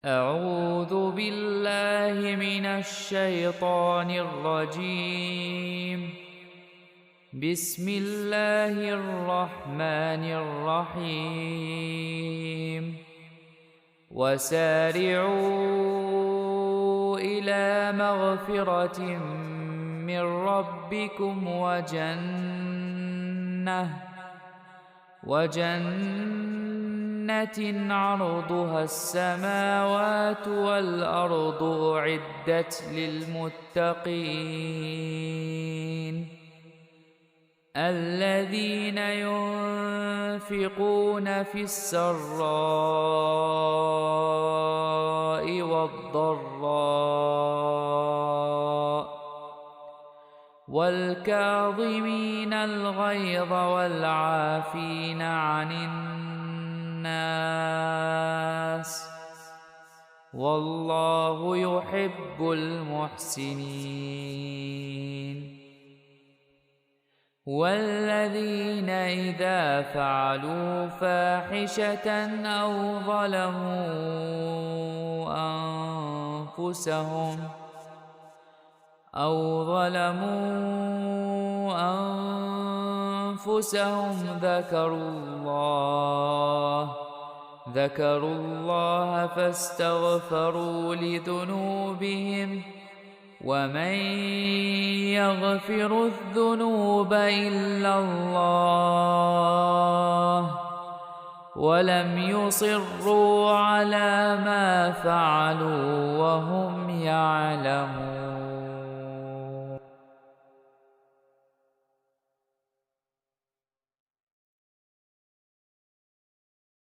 أعوذ بالله من الشيطان الرجيم. بسم الله الرحمن الرحيم. وسارعوا إلى مغفرة من ربكم وجنة عرضها السماوات والأرض أعدت للمتقين الذين ينفقون في السراء والضراء والكاظمين الغيظ والعافين عن الناس والله يحب المحسنين. والذين إذا فعلوا فاحشة أو ظلموا أنفسهم ذكروا الله فاستغفروا لذنوبهم ومن يغفر الذنوب إلا الله ولم يصروا على ما فعلوا وهم يعلمون.